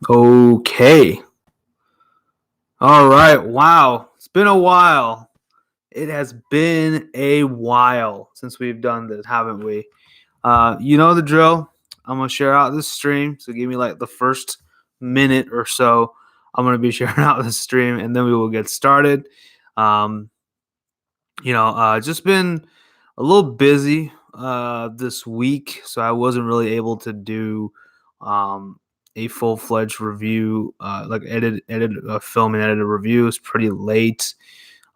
Okay. All right. Wow. It's been a while. It has been a while since we've done this, haven't we? You know the drill. I'm gonna share out this stream. So give me like the first minute or so. I'm gonna be sharing out the stream, and then we will get started. Um, just been a little busy this week, so I wasn't really able to do um, a full fledged review, like film and edit a review. It's pretty late.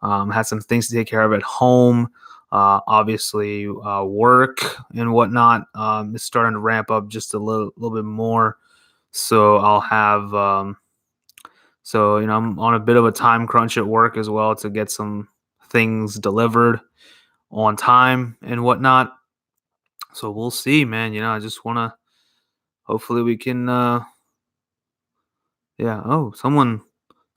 Had some things to take care of at home. Obviously, work and whatnot is starting to ramp up just a little bit more. So I'll have, I'm on a bit of a time crunch at work as well to get some things delivered on time and whatnot. So we'll see, man. I just want to, hopefully we can, yeah. Oh, someone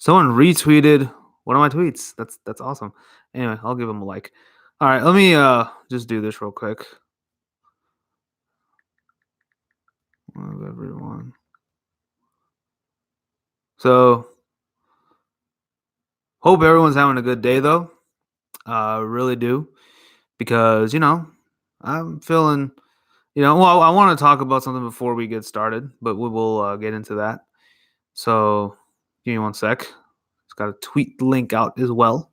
retweeted one of my tweets. That's awesome. Anyway, I'll give them a like. All right, let me just do this real quick. Of everyone. So hope everyone's having a good day though. Really do, because I'm feeling. Well, I want to talk about something before we get started, but we will get into that. So give me one sec. It's got a tweet link out as well.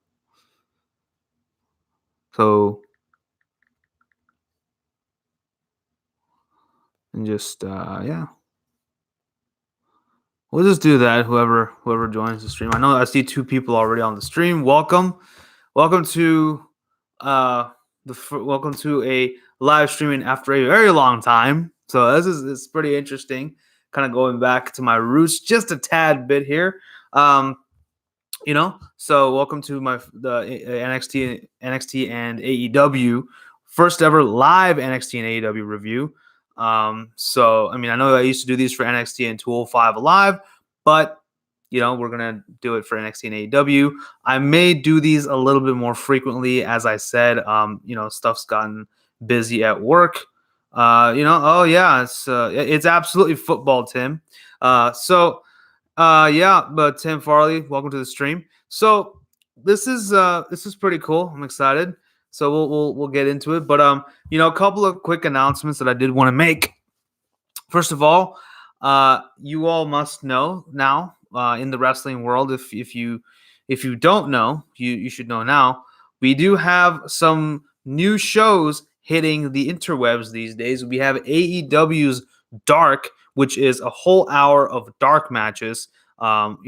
So, and just yeah, we'll just do that. Whoever joins the stream. I know I see two people already on the stream. Welcome to welcome to a live streaming after a very long time. So this is pretty interesting. Kind of going back to my roots just a tad bit here. So welcome to the NXT and AEW first ever live NXT and AEW review. So I mean, I know I used to do these for NXT and 205 Live, but we're gonna do it for NXT and AEW. I may do these a little bit more frequently, as I said. Stuff's gotten busy at work. Oh yeah, it's absolutely football, Tim. But Tim Farley, welcome to the stream. So this is pretty cool. I'm excited. So we'll get into it. But a couple of quick announcements that I did want to make. First of all, you all must know now in the wrestling world. If you don't know, you should know now. We do have some new shows hitting the interwebs these days. We have AEW's Dark, which is a whole hour of dark matches, from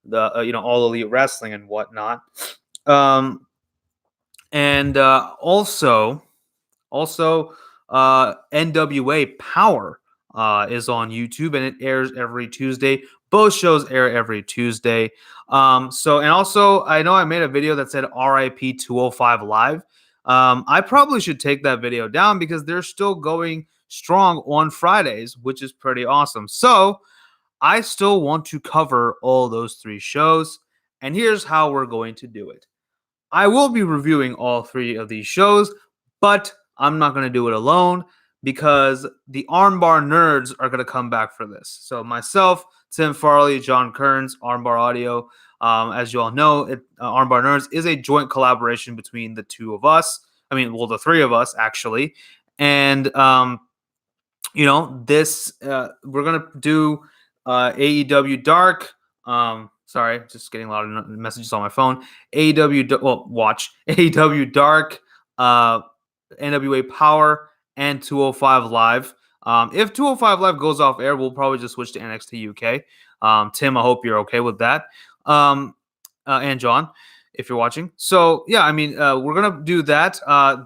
the All Elite Wrestling and whatnot, and also NWA Power is on YouTube, and it airs every Tuesday. Both shows air every Tuesday. And also I know I made a video that said RIP 205 Live. I probably should take that video down because they're still going strong on Fridays, which is pretty awesome. So I still want to cover all those three shows, and here's how we're going to do it. I will be reviewing all three of these shows, but I'm not going to do it alone because the Armbar Nerds are going to come back for this. So myself, Tim Farley, John Kearns, Armbar Audio. As you all know, Armbar Nerds is a joint collaboration between the two of us. The three of us, actually. And, this, we're going to do AEW Dark. Sorry, just getting a lot of messages on my phone. Watch AEW Dark, NWA Power, and 205 Live. If 205 Live goes off air, we'll probably just switch to NXT UK. Tim, I hope you're okay with that. And John, if you're watching. So yeah, we're gonna do that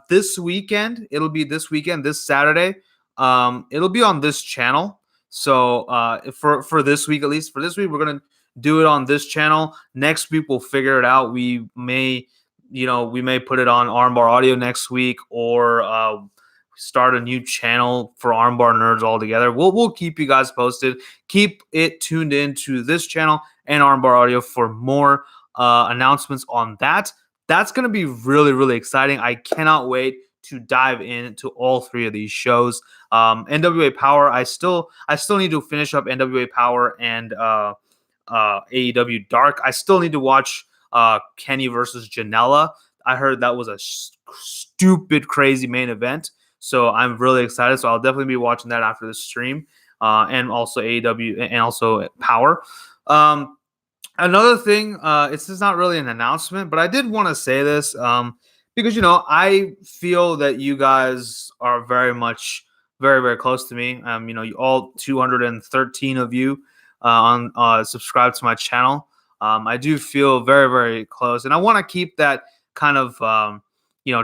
this weekend. It'll be this weekend, this Saturday. It'll be on this channel. So for this week, at least for this week, we're gonna do it on this channel. Next week we'll figure it out. We may put it on Armbar Audio next week, or start a new channel for Armbar Nerds altogether. We'll keep you guys posted. Keep it tuned in to this channel and Armbar Audio for more announcements on that. That's going to be really, really exciting. I cannot wait to dive into all three of these shows. NWA Power, I still need to finish up NWA Power and AEW Dark. I still need to watch Kenny versus Janela. I heard that was a stupid, crazy main event. So I'm really excited. So I'll definitely be watching that after the stream, and also AEW and also Power. Another thing, it's just not really an announcement, but I did want to say this because I feel that you guys are very much very very close to me. You all 213 of you on subscribe to my channel. I do feel very very close, and I want to keep that kind of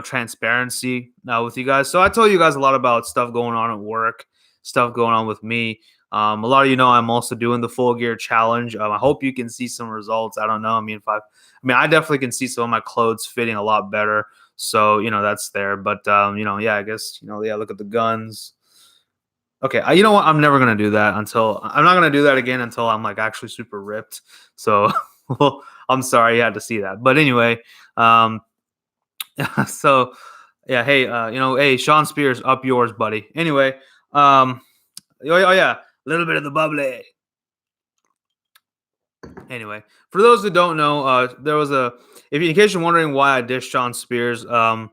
transparency with you guys. So I told you guys a lot about stuff going on at work, stuff going on with me. A lot of I'm also doing the Full Gear Challenge. I hope you can see some results. I don't know. I definitely can see some of my clothes fitting a lot better. So that's there. But I guess look at the guns. Okay, you know what? I'm never gonna do that I'm not gonna do that again until I'm like actually super ripped. So well, I'm sorry you had to see that. But anyway, so yeah, hey, hey, Sean Spears, up yours, buddy. Anyway, oh yeah, a little bit of the bubbly. Anyway, for those who don't know, there was in case you're wondering why I dished Sean Spears, I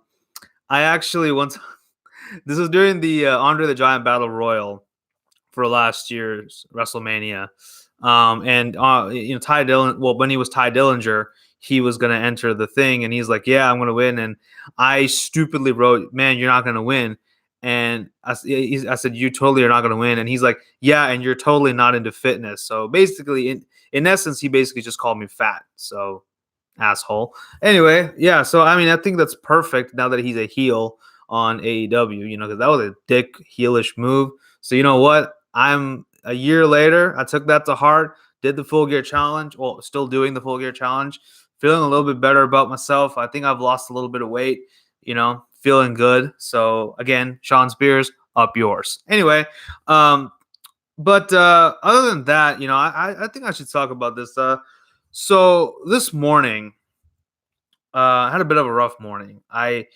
actually once, this was during the Andre the Giant Battle Royal for last year's WrestleMania. And Ty Dillinger, well, when he was Ty Dillinger, he was going to enter the thing, and he's like, yeah, I'm going to win. And I stupidly wrote, man, you're not going to win. And I said, you totally are not going to win. And he's like, yeah, and you're totally not into fitness. So basically, in essence, he basically just called me fat. So asshole. Anyway, yeah. So I think that's perfect now that he's a heel on AEW. Because that was a dick heelish move. So you know what? I'm a year later. I took that to heart. Did the Full Gear Challenge. Well, still doing the Full Gear Challenge. Feeling a little bit better about myself. I think I've lost a little bit of weight. Feeling good. So again, Sean Spears, up yours. Anyway, but other than that, I think I should talk about this. So this morning, I had a bit of a rough morning. I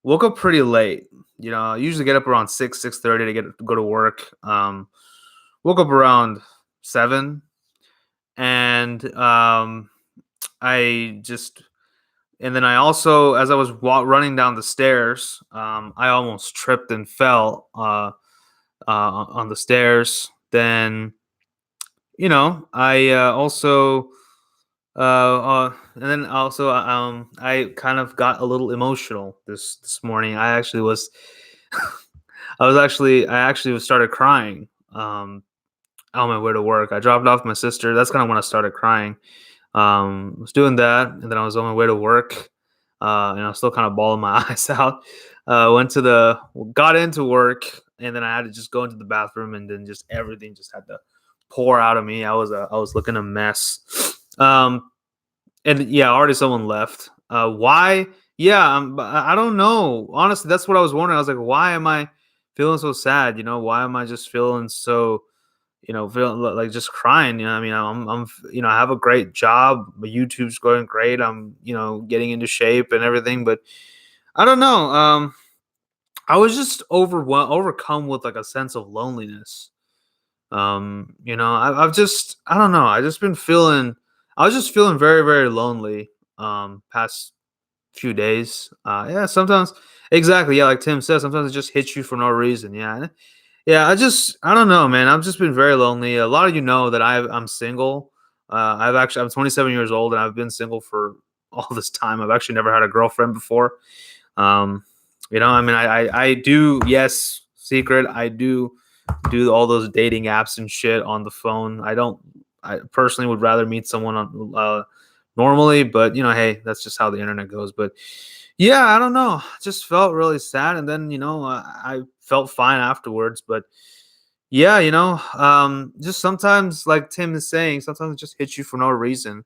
woke up pretty late. I usually get up around 6:30 to go to work. Woke up around 7, and and then I also, as I was running down the stairs, I almost tripped and fell on the stairs. Then, I also, and then also, I kind of got a little emotional this morning. I actually started crying on my way to work. I dropped off my sister. That's kind of when I started crying. Was doing that, and then I was on my way to work, and I was still kind of bawling my eyes out. Got into work, and then I had to just go into the bathroom, and then just everything just had to pour out of me. I was looking a mess. And yeah, already someone left. Why? Yeah, I don't know. Honestly, that's what I was wondering. I was like, why am I feeling so sad? Why am I just feeling so? Feeling like just crying. I'm I have a great job. My YouTube's going great. I'm, getting into shape and everything, but I don't know. I was just overcome with like a sense of loneliness. I don't know. I was just feeling very, very lonely, past few days. Yeah, sometimes, exactly. Yeah. Like Tim says, sometimes it just hits you for no reason. Yeah. Yeah, I don't know, man. I've just been very lonely. A lot of you know that I'm single. I'm 27 years old, and I've been single for all this time. I've actually never had a girlfriend before. I do. Yes, secret. I do all those dating apps and shit on the phone. I personally would rather meet someone on normally, but hey, that's just how the internet goes. But yeah, I don't know. Just felt really sad, and then I felt fine afterwards. But yeah, just sometimes, like Tim is saying, sometimes it just hits you for no reason.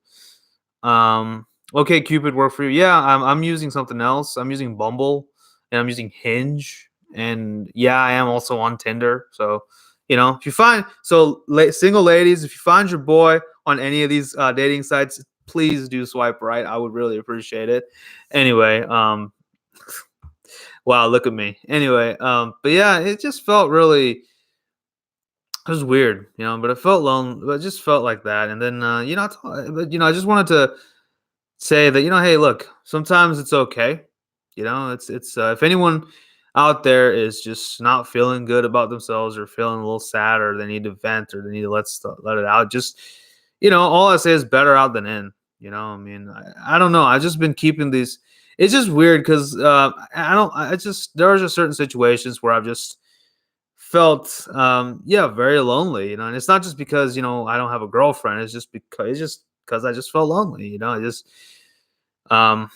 Okay, Cupid work for you. Yeah, I'm using something else. I'm using Bumble, and I'm using Hinge, and yeah, I am also on Tinder. So if you find single ladies, if you find your boy on any of these dating sites, please do swipe right. I would really appreciate it. Anyway, Wow, look at me. Anyway, but yeah, it just felt really it was weird, but it felt lonely, but it just felt like that. And then but I just wanted to say that, hey, look, sometimes it's okay. It's if anyone out there is just not feeling good about themselves or feeling a little sad or they need to vent or they need to let it out, just all I say is better out than in. I mean, I don't know. I've just been keeping these. It's just weird because I don't. I just there are just certain situations where I've just felt yeah, very lonely. And it's not just because I don't have a girlfriend. It's just because I just felt lonely. I um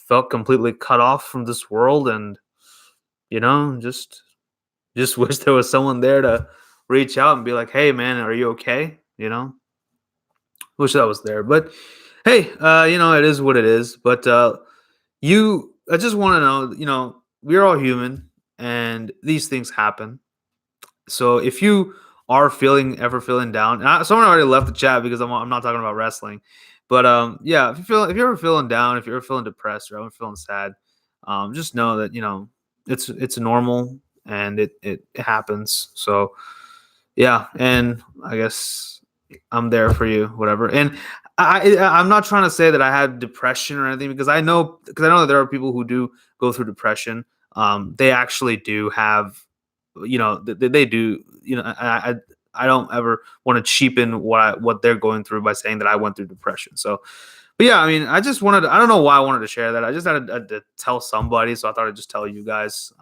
felt completely cut off from this world, and just wish there was someone there to reach out and be like, hey man, are you okay? Wish that was there. But hey, it is what it is. But I just want to know, we're all human and these things happen. So if you are ever feeling down, and someone already left the chat because I'm not talking about wrestling, but yeah, if you're ever feeling down, if you're ever feeling depressed or ever feeling sad, just know that it's normal and it happens. So yeah, and I guess I'm there for you, whatever. And I'm not trying to say that I had depression or anything because I know that there are people who do go through depression. They actually do have, they do. I don't ever want to cheapen what they're going through by saying that I went through depression. So, but yeah, I mean, I just wanted. I don't know why I wanted to share that. I just had to tell somebody, so I thought I'd just tell you guys.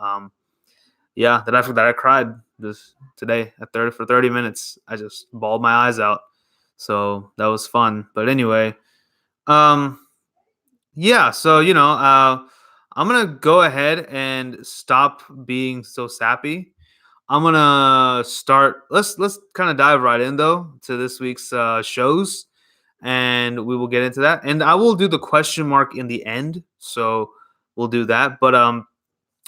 Yeah, that I cried this today for 30 minutes. I just bawled my eyes out. So that was fun. But anyway, um yeah, so I'm going to go ahead and stop being so sappy. I'm going to start let's kind of dive right in though to this week's shows, and we will get into that. And I will do the question mark in the end. So we'll do that. But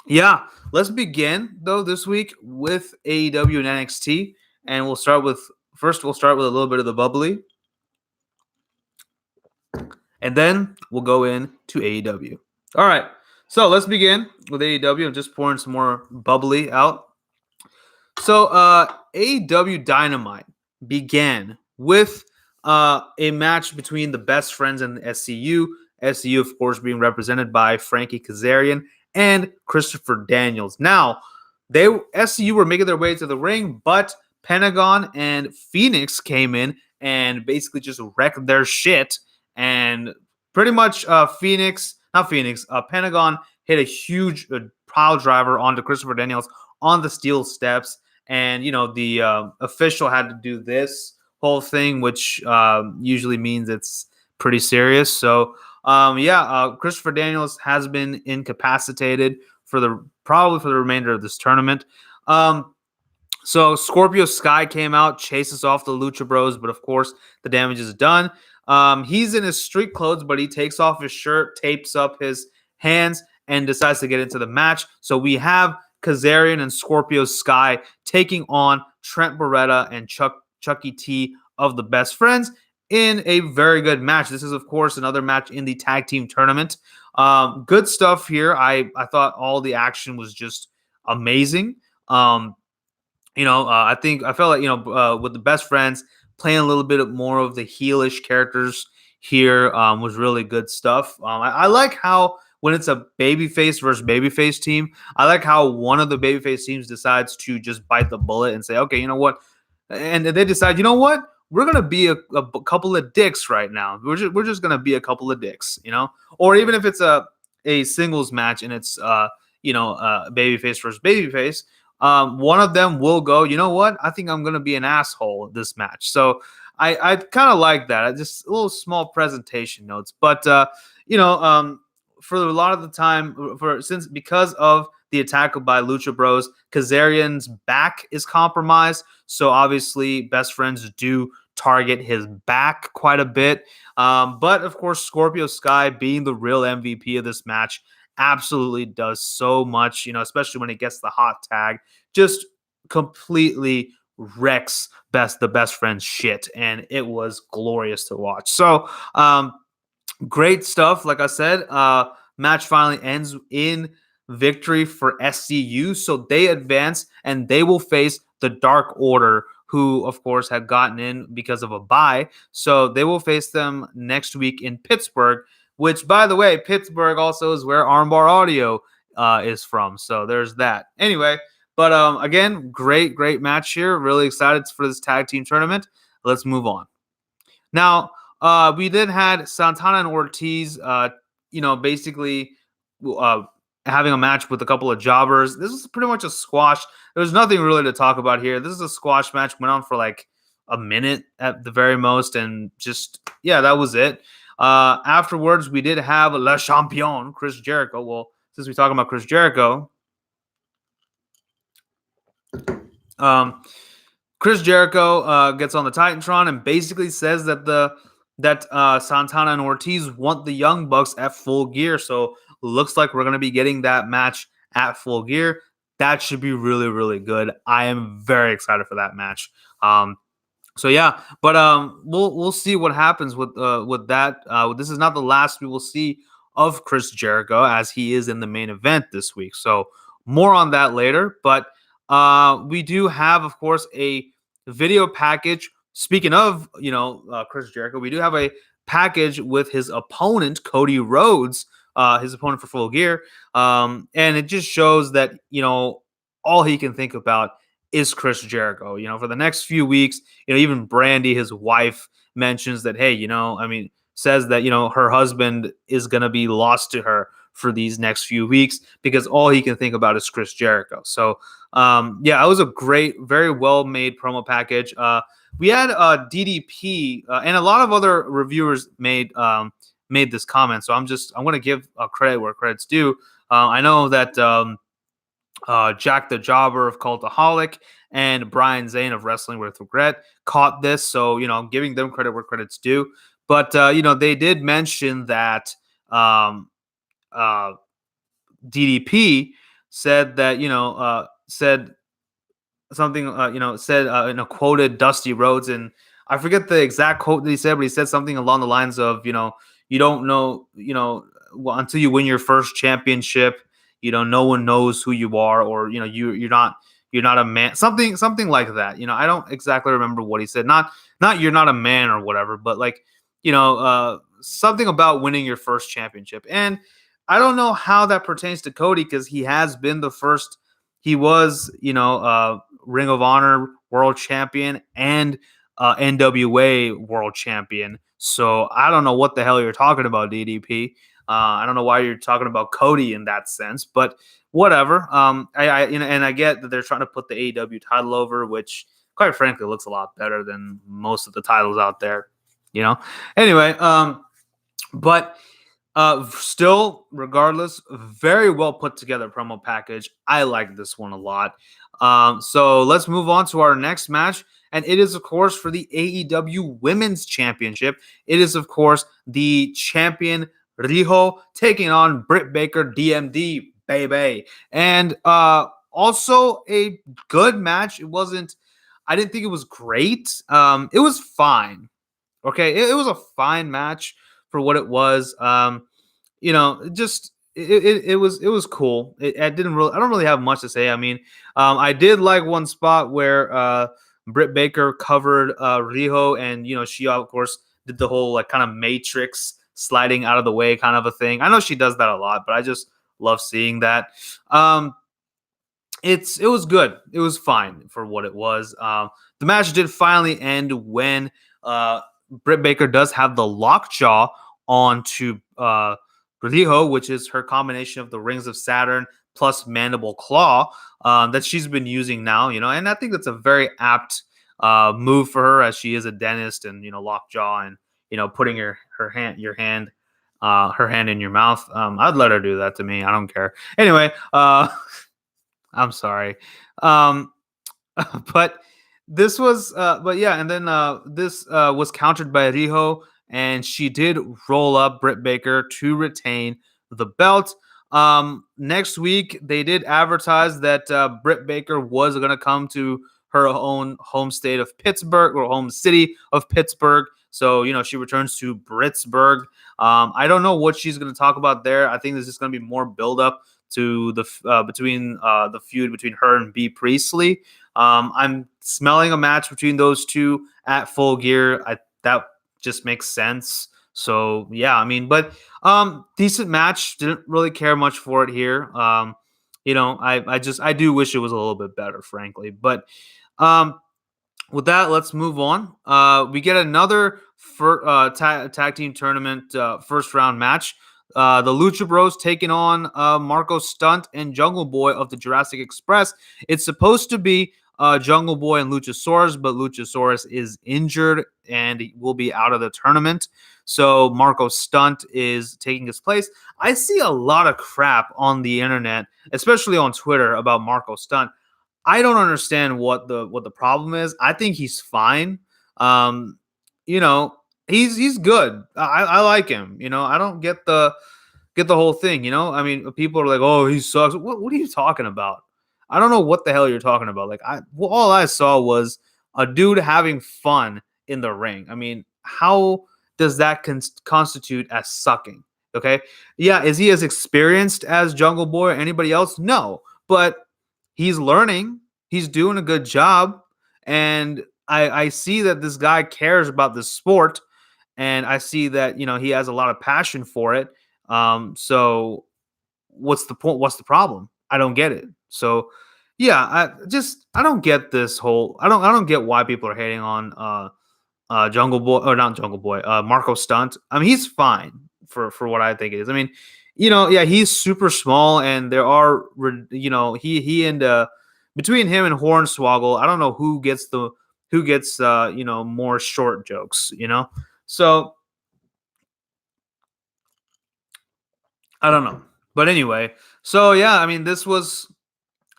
yeah, let's begin though this week with AEW and NXT, and we'll start with a little bit of the bubbly, and then we'll go into AEW. All right, so let's begin with AEW. I'm just pouring some more bubbly out. So AEW Dynamite began with a match between the Best Friends and the SCU. SCU, of course, being represented by Frankie Kazarian and Christopher Daniels. Now, SCU were making their way to the ring, but Pentagon and Phoenix came in and basically just wrecked their shit. And pretty much Pentagon hit a huge pile driver onto Christopher Daniels on the steel steps. And, the official had to do this whole thing, which usually means it's pretty serious. So, Christopher Daniels has been incapacitated probably for the remainder of this tournament. So Scorpio Sky came out, chases off the Lucha Bros, but of course the damage is done. He's in his street clothes, but he takes off his shirt, tapes up his hands, and decides to get into the match. So we have Kazarian and Scorpio Sky taking on Trent Beretta and Chucky T of the Best Friends in a very good match. This is, of course, another match in the tag team tournament. Good stuff here. I thought all the action was just amazing. I felt like, with the Best Friends playing a little bit more of the heelish characters here was really good stuff. I like how when it's a babyface versus babyface team, I like how one of the babyface teams decides to just bite the bullet and say, okay, you know what? And they decide, you know what? We're going to be a couple of dicks right now. We're just going to be a couple of dicks, or even if it's a singles match and it's, babyface versus babyface, one of them will go, you know what? I think I'm going to be an asshole this match. So I kind of like that. Just a little small presentation notes. But, for a lot of the time, because of the attack by Lucha Bros, Kazarian's back is compromised. So obviously, Best Friends do target his back quite a bit. But of course, Scorpio Sky, being the real MVP of this match, absolutely does so much, especially when he gets the hot tag, just completely wrecks the Best Friends shit. And it was glorious to watch. So, great stuff. Like I said, match finally ends in victory for SCU, so they advance and they will face the Dark Order, who of course had gotten in because of a bye. So they will face them next week in Pittsburgh, which, by the way, Pittsburgh also is where Armbar Audio is from. So there's that. Anyway, but again, great match here. Really excited for this tag team tournament. Let's move on. Now, we then had Santana and Ortiz, basically having a match with a couple of jobbers. This is pretty much a squash. There's nothing really to talk about here. This is a squash match. Went on for like a minute at the very most, and just, yeah, that was it. Afterwards, we did have Le Champion, Chris Jericho. Well, since we're talking about Chris Jericho, Chris Jericho gets on the Titantron and basically says that Santana and Ortiz want the Young Bucks at Full Gear. So looks like we're going to be getting that match at Full Gear. That should be really, really good. I am very excited for that match. So yeah, but we'll see what happens with that. This is not the last we will see of Chris Jericho, as he is in the main event this week. So more on that later. But we do have, of course, a video package. Speaking of, Chris Jericho, we do have a package with his opponent, Cody Rhodes, his opponent for Full Gear. And it just shows that, all he can think about is Chris Jericho. For the next few weeks, even Brandy, his wife, mentions that, hey, says that, her husband is going to be lost to her for these next few weeks because all he can think about is Chris Jericho. So, it was a great, very well-made promo package. We had DDP and a lot of other reviewers made this comment. So I'm going to give credit where credit's due. I know that Jack the Jobber of Cultaholic and Brian Zane of Wrestling with Regret caught this. So, I'm giving them credit where credit's due. But, they did mention that DDP said that, said something, quoted Dusty Rhodes, and I forget the exact quote that he said, but he said something along the lines of, you don't know, until you win your first championship, no one knows who you are, or, you're not a man, something like that. I don't exactly remember what he said. Not you're not a man or whatever, but like, something about winning your first championship. And I don't know how that pertains to Cody, because he has been the first. He was, Ring of Honor world champion and NWA world champion. So I don't know what the hell you're talking about, DDP. I don't know why you're talking about Cody in that sense, but whatever. I get that they're trying to put the AEW title over, which, quite frankly, looks a lot better than most of the titles out there. Anyway, but still, regardless, very well put together promo package. I like this one a lot. So let's move on to our next match. And it is, of course, for the AEW Women's Championship. It is, of course, the champion Riho taking on Britt Baker, DMD, baby. And also a good match. I didn't think it was great. It was fine. Okay, it was a fine match for what it was. It was cool. I don't really have much to say. I mean, I did like one spot where Britt Baker covered Riho, and she of course did the whole like kind of Matrix sliding out of the way kind of a thing. I know she does that a lot, but I just love seeing that. It was good. It was fine for what it was. The match did finally end when Britt Baker does have the lockjaw onto Riho, which is her combination of the Rings of Saturn plus Mandible Claw that she's been using now, and I think that's a very apt move for her, as she is a dentist, and lockjaw, and putting her hand in your mouth. I'd let her do that to me. I don't care. Anyway, I'm sorry. But this was, and then this was countered by Riho, and she did roll up Britt Baker to retain the belt. Next week, they did advertise that Britt Baker was going to come to her own home state of Pittsburgh, or home city of Pittsburgh. So, she returns to Britsburg. I don't know what she's going to talk about there. I think this is going to be more build up to the between the feud between her and B Priestley. I'm smelling a match between those two at Full Gear. That just makes sense. So yeah, I mean, but decent match. Didn't really care much for it here. I do wish it was a little bit better, frankly. But um, with that, let's move on. We get another tag team tournament first round match. The Lucha Bros taking on Marco Stunt and Jungle Boy of the Jurassic Express. It's supposed to be Jungle Boy and Luchasaurus, but Luchasaurus is injured and he will be out of the tournament. So Marco Stunt is taking his place. I see a lot of crap on the internet, especially on Twitter, about Marco Stunt. I don't understand what the problem is. I think he's fine. Um, he's good. I like him. I don't get the whole thing. I mean, people are like, "Oh, he sucks." What are you talking about? I don't know what the hell you're talking about. Like, all I saw was a dude having fun in the ring. I mean, how does that constitute as sucking? Okay, yeah, is he as experienced as Jungle Boy or anybody else? No, but he's learning. He's doing a good job, and I see that this guy cares about this sport, and I see that he has a lot of passion for it. So what's the point? What's the problem? I don't get it. So yeah, I don't get this whole. I don't get why people are hating on Jungle Boy or not Jungle Boy, Marco Stunt. I mean, he's fine for what I think it is. I mean, yeah, he's super small, and there are, he and between him and Hornswoggle, I don't know who gets more short jokes. So I don't know, but anyway, so yeah, I mean, this was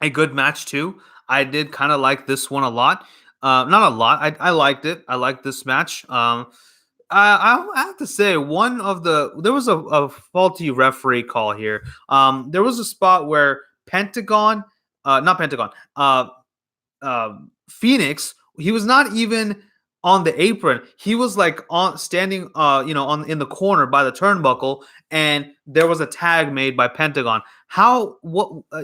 a good match too. I did kind of like this one a lot. Not a lot. I liked it. I liked this match. I have to say, there was a faulty referee call here. There was a spot where not Pentagon, Phoenix, he was not even on the apron. He was like on standing, on in the corner by the turnbuckle, and there was a tag made by Pentagon.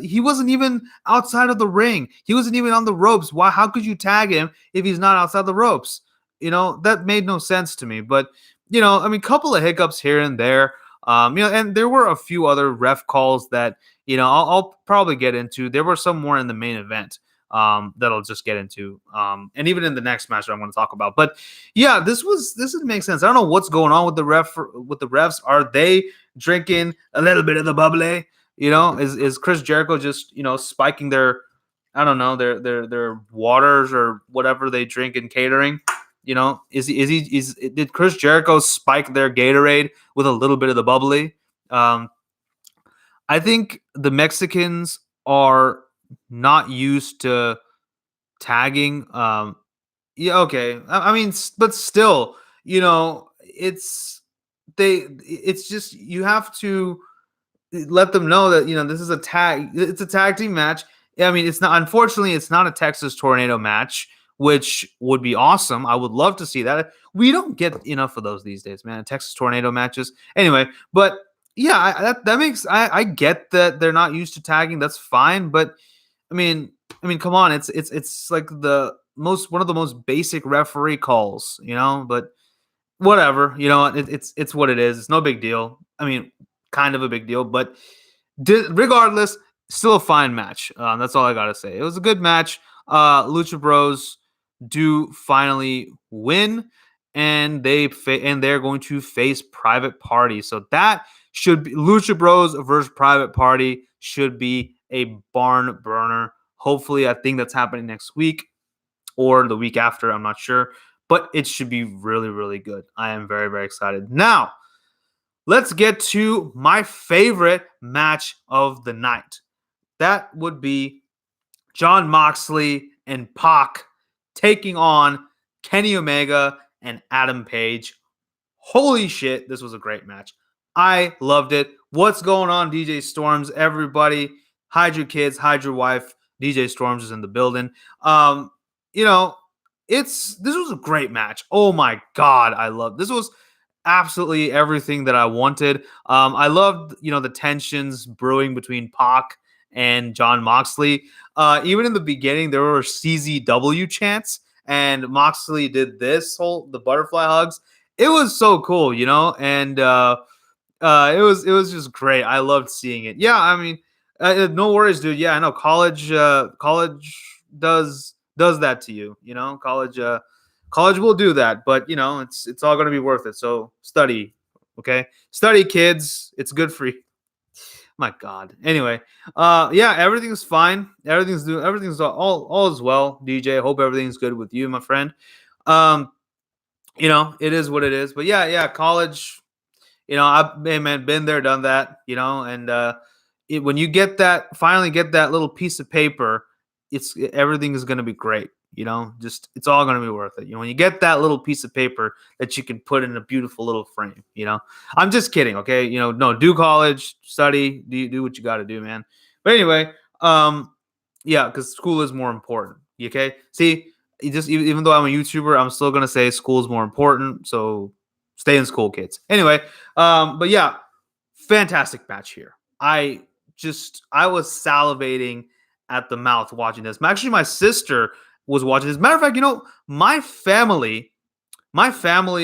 He wasn't even outside of the ring. He wasn't even on the ropes. Why? How could you tag him if he's not outside the ropes? That made no sense to me. But I mean, couple of hiccups here and there. And there were a few other ref calls that I'll probably get into. There were some more in the main event that I'll just get into, and even in the next match that I'm going to talk about. But yeah, this didn't make sense. I don't know what's going on with the refs. Are they drinking a little bit of the bubbly? Is Chris Jericho just spiking their, I don't know, their waters or whatever they drink in catering? Did Chris Jericho spike their Gatorade with a little bit of the bubbly? I think the Mexicans are not used to tagging. Yeah, okay. I mean, but still, it's just, you have to let them know that this is a tag. It's a tag team match. I mean, unfortunately, it's not a Texas Tornado match, which would be awesome. I would love to see that. We don't get enough of those these days, man. Texas Tornado matches. Anyway, but yeah, that makes I get that they're not used to tagging. That's fine, but I mean, come on. It's like one of the most basic referee calls, but whatever. It's what it is. It's no big deal. I mean, kind of a big deal, but regardless, still a fine match. That's all I gotta say. It was a good match. Lucha Bros do finally win, and they're going to face Private Party. So that should be Lucha Bros versus Private Party. Should be a barn burner. Hopefully, I think that's happening next week or the week after. I'm not sure, but it should be really, really good. I am very, very excited. Now, let's get to my favorite match of the night. That would be Jon Moxley and Pac taking on Kenny Omega and Adam Page. Holy shit, this was a great match. I loved it. What's going on, DJ Storms? Everybody, hide your kids, hide your wife. DJ Storms is in the building. This was a great match. Oh my God, I love this. absolutely everything that I wanted. I loved, the tensions brewing between Pac and John Moxley. Even in the beginning, there were CZW chants, and Moxley did the butterfly hugs. It was so cool, and it was just great. I loved seeing it. Yeah, I mean, no worries, dude. Yeah, I know college does that to you. College will do that, but it's all gonna be worth it. So study, okay? Study, kids. It's good for you. My God. Anyway, yeah, everything's fine. Everything's all is well. DJ, hope everything's good with you, my friend. Um, it is what it is. But yeah, college. I've been there, done that. And when you finally get that little piece of paper, everything is going to be great. Just it's all going to be worth it. When you get that little piece of paper that you can put in a beautiful little frame. I'm just kidding. Okay, no, do college, study, do what you got to do, man. But anyway, yeah, because school is more important. Okay, see, even though I'm a YouTuber, I'm still gonna say school is more important. So stay in school, kids. Anyway, but yeah, fantastic match here. I was salivating at the mouth watching this. Actually, my sister was watching this. Matter of fact, my family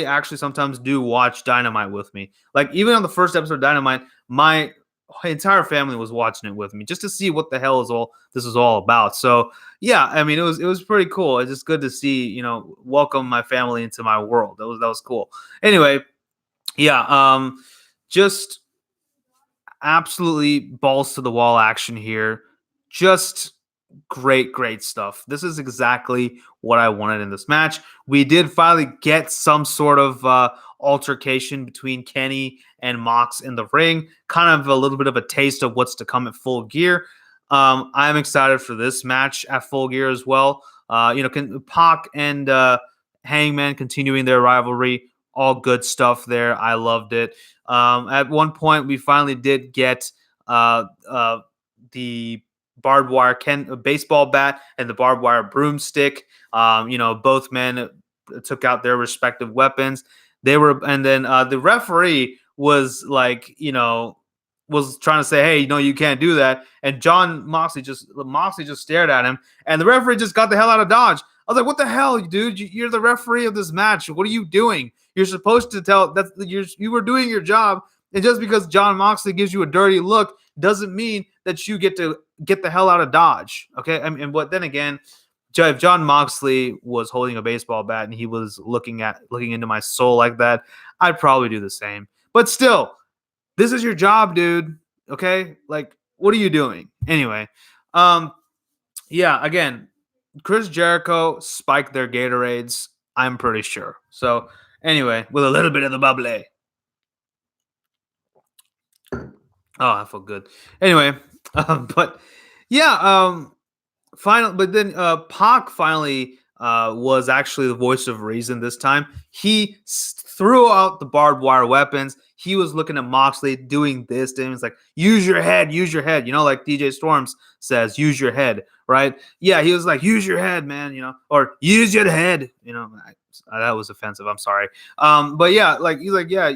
actually sometimes do watch Dynamite with me. Like even on the first episode of Dynamite, my entire family was watching it with me just to see what the hell this is all about. So yeah, I mean it was pretty cool. It's just good to see, welcome my family into my world. That was cool. Anyway, yeah, just absolutely balls to the wall action here. Just great stuff. This is exactly what I wanted in this match. We did finally get some sort of altercation between Kenny and Mox in the ring. Kind of a little bit of a taste of what's to come at Full Gear. I'm excited for this match at Full Gear as well. Pac and Hangman continuing their rivalry. All good stuff there. I loved it. At one point, we finally did get the barbed wire baseball bat and the barbed wire broomstick. Both men took out their respective weapons. And then the referee was like, was trying to say, hey, you can't do that. And Moxley just stared at him, and the referee just got the hell out of Dodge. I was like, what the hell, dude? You're the referee of this match. What are you doing? You're supposed to you were doing your job. And just because John Moxley gives you a dirty look doesn't mean that you get to get the hell out of Dodge. Okay. But then again, if John Moxley was holding a baseball bat and he was looking into my soul like that, I'd probably do the same. But still, this is your job, dude. Okay. Like, what are you doing? Anyway. Yeah, again, Chris Jericho spiked their Gatorades, I'm pretty sure. So anyway, with a little bit of the bubbly. Oh, I feel good. Anyway, but yeah, but then Pac finally was actually the voice of reason this time. He threw out the barbed wire weapons. He was looking at Moxley doing this to him. It's like, use your head. Like DJ Storms says, use your head, right? Yeah, he was like, use your head, man, or use your head, that was offensive. I'm sorry. But yeah, like he's like, yeah,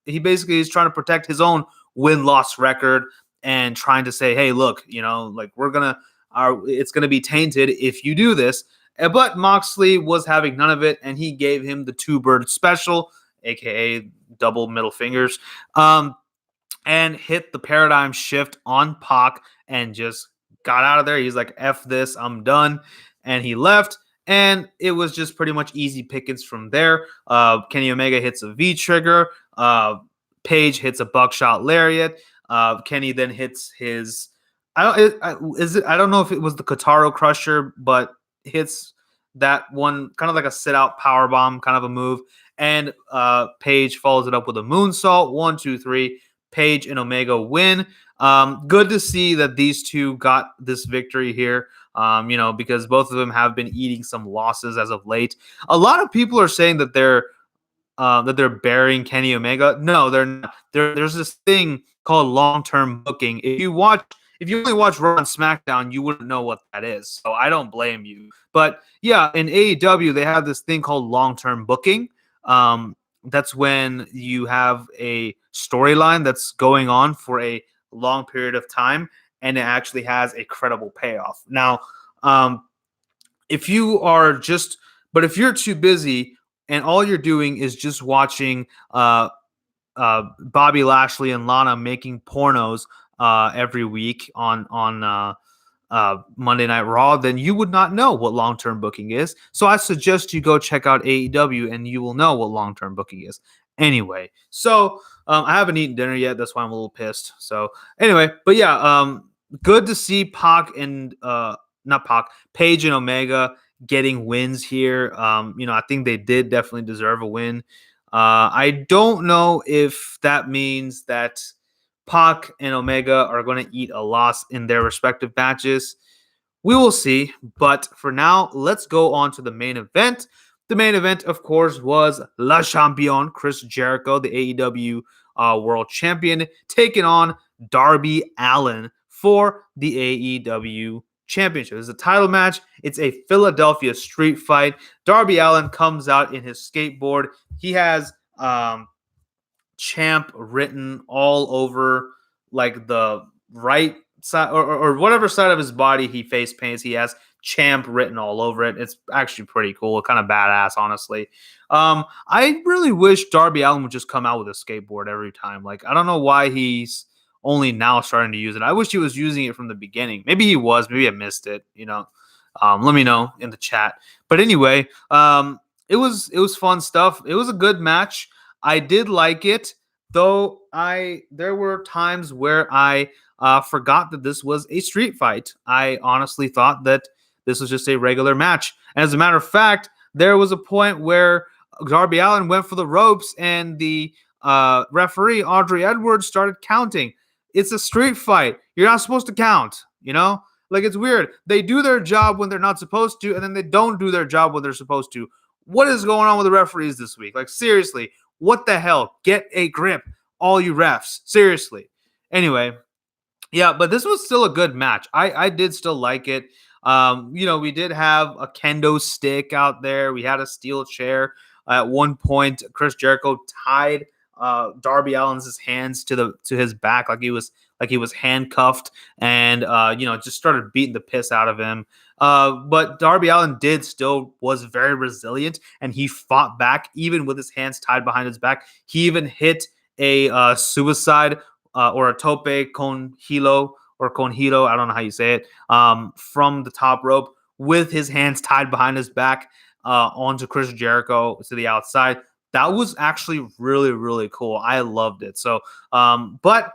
he basically is trying to protect his own win-loss record and trying to say, hey, look, like it's gonna be tainted if you do this. But Moxley was having none of it, and he gave him the two-bird special, aka double middle fingers, and hit the paradigm shift on Pac and just got out of there. He's like, F this, I'm done. And he left. And it was just pretty much easy pickings from there. Kenny Omega hits a V-trigger. Page hits a buckshot lariat. Kenny then hits his... I don't know if it was the Kotaro Crusher, but hits that one kind of like a sit-out power bomb kind of a move. And Page follows it up with a moonsault. 1, 2, 3. Page and Omega win. Good to see that these two got this victory here. Because both of them have been eating some losses as of late. A lot of people are saying that they're burying Kenny Omega. No, they're not. There's this thing called long-term booking. If you only watch Raw and SmackDown, you wouldn't know what that is. So I don't blame you. But yeah, in AEW, they have this thing called long-term booking. that's when you have a storyline that's going on for a long period of time, and it actually has a credible payoff. Now, um, if you are just, but if you're too busy and all you're doing is just watching Bobby Lashley and Lana making pornos every week on Monday Night Raw, then you would not know what long-term booking is. So I suggest you go check out AEW, and you will know what long-term booking is. Anyway, so I haven't eaten dinner yet. That's why I'm a little pissed. So anyway, but yeah, good to see Pac and not Pac, Paige and Omega getting wins here. I think they did definitely deserve a win. I don't know if that means that Pac and Omega are going to eat a loss in their respective matches. We will see. But for now, let's go on to the main event. The main event, of course, was Le Champion, Chris Jericho, the AEW World Champion, taking on Darby Allin for the AEW Championship. It's a title match. It's a Philadelphia street fight. Darby Allin comes out in his skateboard. He has champ written all over like the right side or whatever side of his body he face paints. He has champ written all over it. It's actually pretty cool, kind of badass, honestly. I really wish Darby Allin would just come out with a skateboard every time. Like, I don't know why he's only now starting to use it. I wish he was using it from the beginning. Maybe he was. Maybe I missed it. Let me know in the chat. But anyway, it was fun stuff. It was a good match. I did like it, though. There were times where I forgot that this was a street fight. I honestly thought that this was just a regular match. And as a matter of fact, there was a point where Darby Allin went for the ropes, and the referee Audrey Edwards started counting. It's a street fight. You're not supposed to count. Like, it's weird. They do their job when they're not supposed to, and then they don't do their job when they're supposed to. What is going on with the referees this week? Like, seriously, what the hell? Get a grip, all you refs. Seriously. Anyway, yeah, but this was still a good match. I did still like it. We did have a kendo stick out there. We had a steel chair. At one point, Chris Jericho tied Darby Allin's hands to his back like he was handcuffed, and just started beating the piss out of him. But Darby Allin was very resilient, and he fought back even with his hands tied behind his back. He even hit a suicide or a tope con hilo or con hilo, I don't know how you say it, from the top rope with his hands tied behind his back onto Chris Jericho to the outside. That was actually really, really cool. I loved it. So, but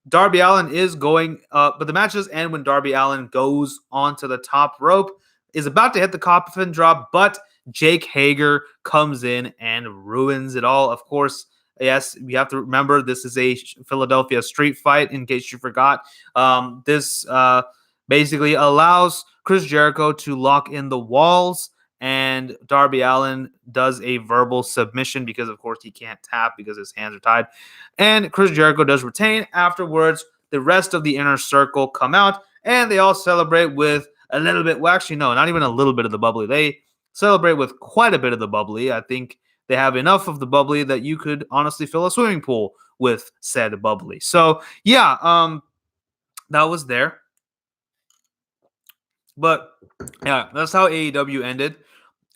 Darby Allin is going, but the match does end when Darby Allin goes onto the top rope, is about to hit the coffin drop, but Jake Hager comes in and ruins it all. Of course, yes, we have to remember this is a Philadelphia street fight, in case you forgot. This basically allows Chris Jericho to lock in the walls, and Darby Allin does a verbal submission because, of course, he can't tap because his hands are tied. And Chris Jericho does retain. Afterwards, the rest of the inner circle come out, and they all celebrate with a little bit. Well, actually, no, not even a little bit of the bubbly. They celebrate with quite a bit of the bubbly. I think they have enough of the bubbly that you could honestly fill a swimming pool with said bubbly. So, yeah, that was there. But, yeah, that's how AEW ended.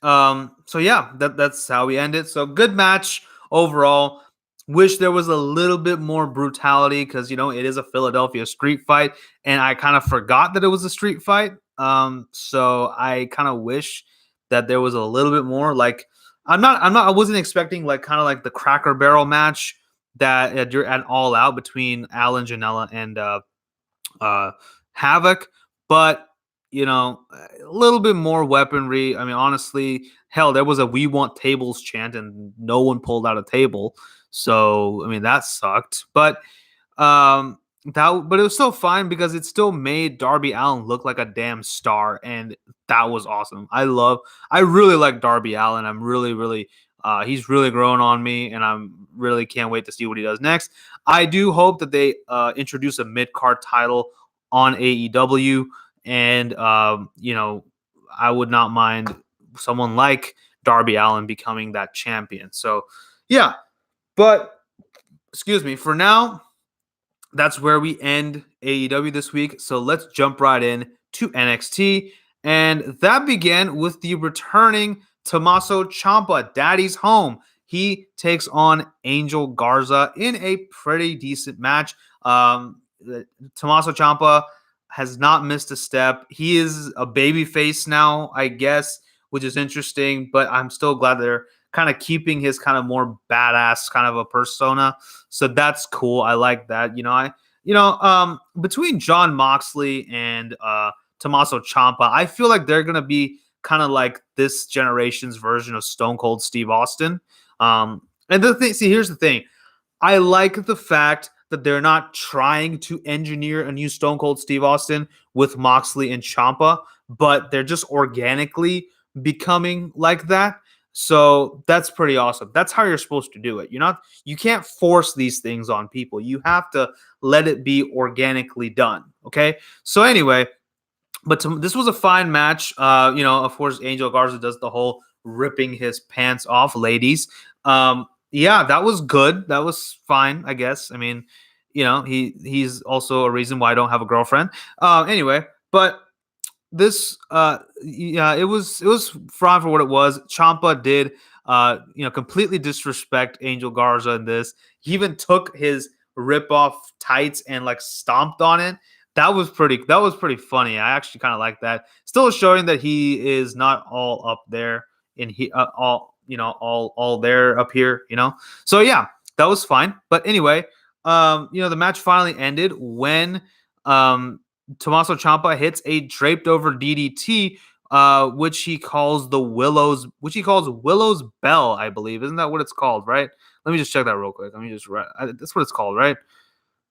So yeah, that's how we ended. So good match overall. Wish there was a little bit more brutality because it is a Philadelphia street fight, and I kind of forgot that it was a street fight. So I kind of wish that there was a little bit more. Like I wasn't expecting like kind of like the Cracker Barrel match that you're at All Out between Alan Janela and Havoc, but a little bit more weaponry. I mean, honestly, hell, there was a "We want tables" chant, and no one pulled out a table. So, I mean, that sucked. But but it was still fine because it still made Darby Allin look like a damn star, and that was awesome. I really like Darby Allin. I'm really, really, he's really growing on me, and I'm really can't wait to see what he does next. I do hope that they introduce a mid-card title on AEW. And, I would not mind someone like Darby Allin becoming that champion. So, Yeah, but excuse me. For now, that's where we end AEW this week. So let's jump right in to NXT. And that began with the returning Tommaso Ciampa, Daddy's home. He takes on Angel Garza in a pretty decent match. Tommaso Ciampa has not missed a step. He is a baby face now, I guess, which is interesting, but I'm still glad they're kind of keeping his kind of more badass kind of a persona. So that's cool. I like that. Between John Moxley and Tommaso Ciampa, I feel like they're gonna be kind of like this generation's version of Stone Cold Steve Austin. And the thing, see, here's the thing. I like the fact that they're not trying to engineer a new Stone Cold Steve Austin with Moxley and Ciampa, but they're just organically becoming like that. So that's pretty awesome. That's how you're supposed to do it. You can't force these things on people. You have to let it be organically done. Okay. So anyway, this was a fine match. Of course, Angel Garza does the whole ripping his pants off, ladies. Yeah, that was good. That was fine, I guess. I mean, he's also a reason why I don't have a girlfriend. Anyway, but this yeah, it was fine for what it was. Champa did completely disrespect Angel Garza in this. He even took his rip off tights and like stomped on it. That was pretty funny. I actually kind of like that. Still showing that he is not all up there in he all there up here, So yeah, that was fine. But anyway, the match finally ended when Tommaso Ciampa hits a draped over DDT, which he calls Willow's Bell, I believe. Isn't that what it's called, right? Let me just check that real quick. Let me just write. That's what it's called, right?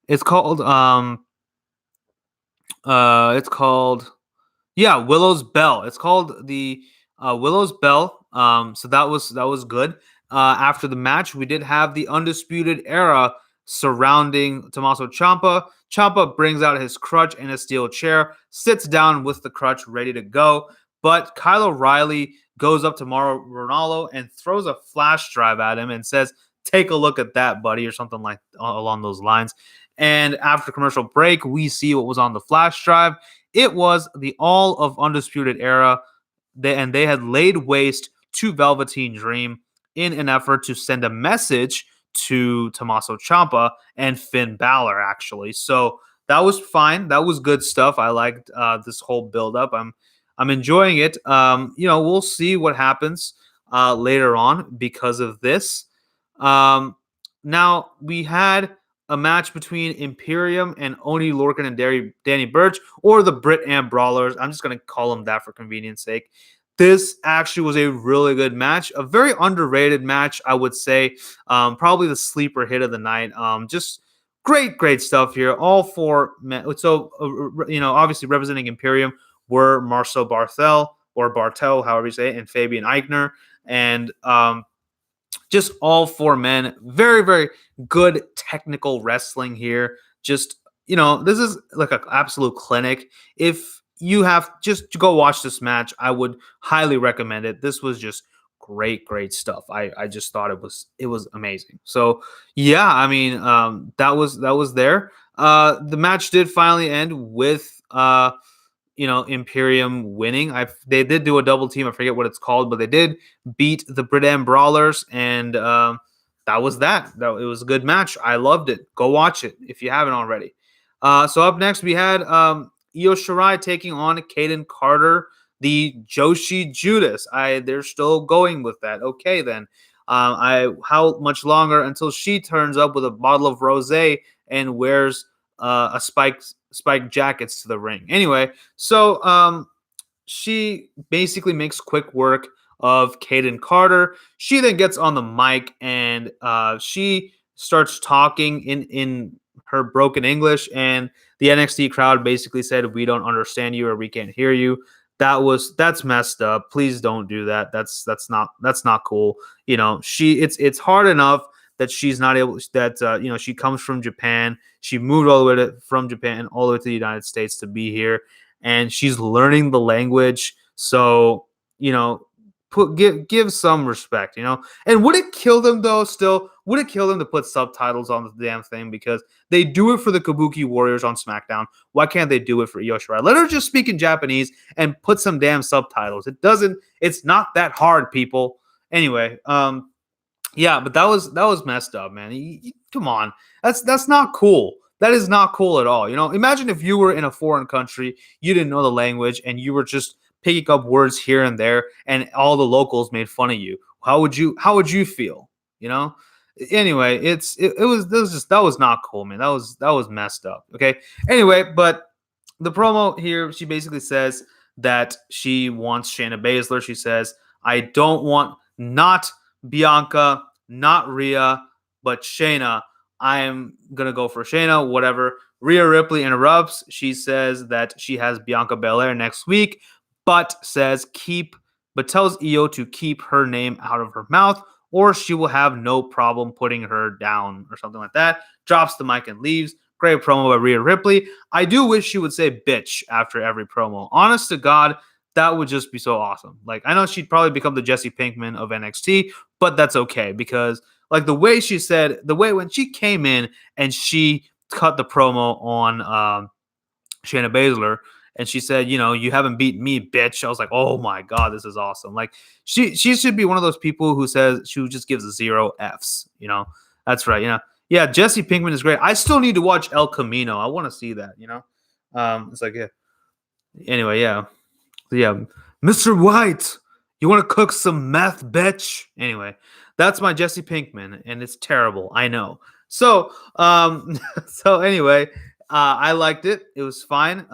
It's called it's called yeah, Willow's Bell. It's called the Willow's Bell. So that was good. After the match, we did have the Undisputed Era surrounding Tommaso Ciampa. Ciampa brings out his crutch and a steel chair, sits down with the crutch ready to go. But Kyle O'Reilly goes up to Mauro Ranallo and throws a flash drive at him and says, "Take a look at that, buddy," or something like along those lines. And after commercial break, we see what was on the flash drive. It was the All of Undisputed Era, and they had laid waste to Velveteen Dream in an effort to send a message to Tommaso Ciampa and Finn Balor, actually. So that was fine. That was good stuff. I liked this whole build-up. I'm enjoying it. We'll see what happens later on because of this. Now, we had a match between Imperium and Oni Lorcan and Danny Burch, or the Brit and Brawlers. I'm just going to call them that for convenience sake. This actually was a really good match, a very underrated match, I would say. Probably the sleeper hit of the night. Just great stuff here. All four men. So, obviously representing Imperium were Marcel Bartel, however you say it, and Fabian Eichner. And just all four men. Very, very good technical wrestling here. Just, this is like an absolute clinic. If you have just to go watch this match, I would highly recommend it. This was just great stuff. I just thought it was amazing. So yeah, I mean, that was there. The match did finally end with Imperium winning. They did do a double team. I forget what it's called, but they did beat the Britam Brawlers, and that was that. It was a good match. I loved it. Go watch it if you haven't already. So up next we had Io Shirai taking on Kaden Carter, the Joshi Judas. They're still going with that. Okay then. How much longer until she turns up with a bottle of rosé and wears a spiked jackets to the ring. Anyway, so she basically makes quick work of Kaden Carter. She then gets on the mic and she starts talking in her broken English, and the NXT crowd basically said, "We don't understand you, or we can't hear you." That's messed up. Please don't do that. That's not cool. It's hard enough that she's not able, that she comes from Japan. She moved all the way from Japan all the way to the United States to be here, and she's learning the language. So give some respect, And would it kill them though? Still, would it kill them to put subtitles on the damn thing? Because they do it for the Kabuki Warriors on SmackDown. Why can't they do it for Io Shirai? Let her just speak in Japanese and put some damn subtitles. It's not that hard, people. Anyway, yeah, but that was messed up, man. Come on, that's not cool. That is not cool at all. Imagine if you were in a foreign country, you didn't know the language, and you were just picking up words here and there, and all the locals made fun of you. How would you feel? Anyway, that was not cool, man. That was messed up. Okay. Anyway, but the promo here, she basically says that she wants Shayna Baszler. She says, I don't want not Bianca, not Rhea, but Shayna. I'm going to go for Shayna, whatever. Rhea Ripley interrupts. She says that she has Bianca Belair next week, but tells Io to keep her name out of her mouth, or she will have no problem putting her down or something like that. Drops the mic and leaves. Great promo by Rhea Ripley. I do wish she would say bitch after every promo. Honest to God, that would just be so awesome. Like, I know she'd probably become the Jesse Pinkman of NXT, but that's okay because, like, the way when she came in and she cut the promo on Shayna Baszler, and she said, you haven't beaten me, bitch. I was like, oh my God, this is awesome. Like, she should be one of those people who just gives 0 Fs. That's right. Yeah, Jesse Pinkman is great. I still need to watch El Camino. I want to see that. It's like, yeah. Anyway, yeah. Yeah, Mr. White, you want to cook some meth, bitch? Anyway, that's my Jesse Pinkman, and it's terrible. I know. So, so anyway, I liked it. It was fine.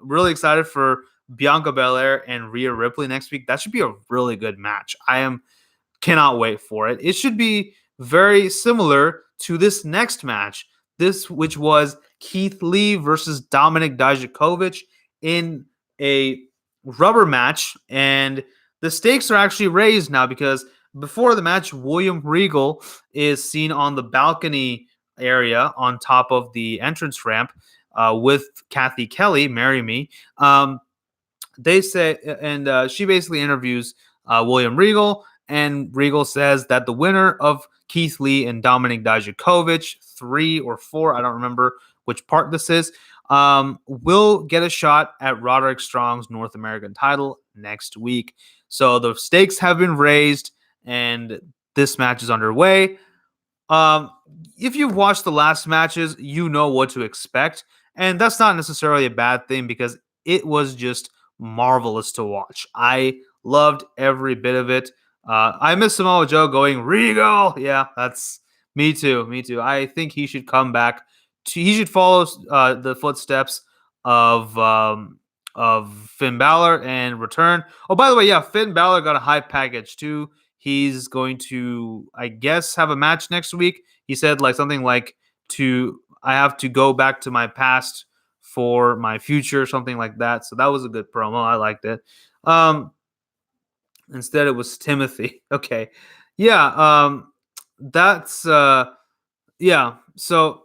Really excited for Bianca Belair and Rhea Ripley next week. That should be a really good match. Cannot wait for it. It should be very similar to this next match, which was Keith Lee versus Dominic Dijakovic in a rubber match, and the stakes are actually raised now because before the match, William Regal is seen on the balcony area on top of the entrance ramp with Kathy Kelly, Marry Me. They say, and she basically interviews William Regal, and Regal says that the winner of Keith Lee and Dominic Dijakovic, 3 or 4, I don't remember which part this is, will get a shot at Roderick Strong's North American title next week. So the stakes have been raised, and this match is underway. If you've watched the last matches, you know what to expect, and that's not necessarily a bad thing because it was just marvelous to watch. I loved every bit of it. I miss Samoa Joe going Regal. Yeah, that's me too. Me too. I think he should come back. He should follow the footsteps of Finn Balor and return. Oh, by the way, yeah, Finn Balor got a high package too. He's going to, I guess, have a match next week. He said something like I have to go back to my past for my future, something like that. So that was a good promo. I liked it. Instead, it was Timothy. Okay. Yeah. That's yeah. So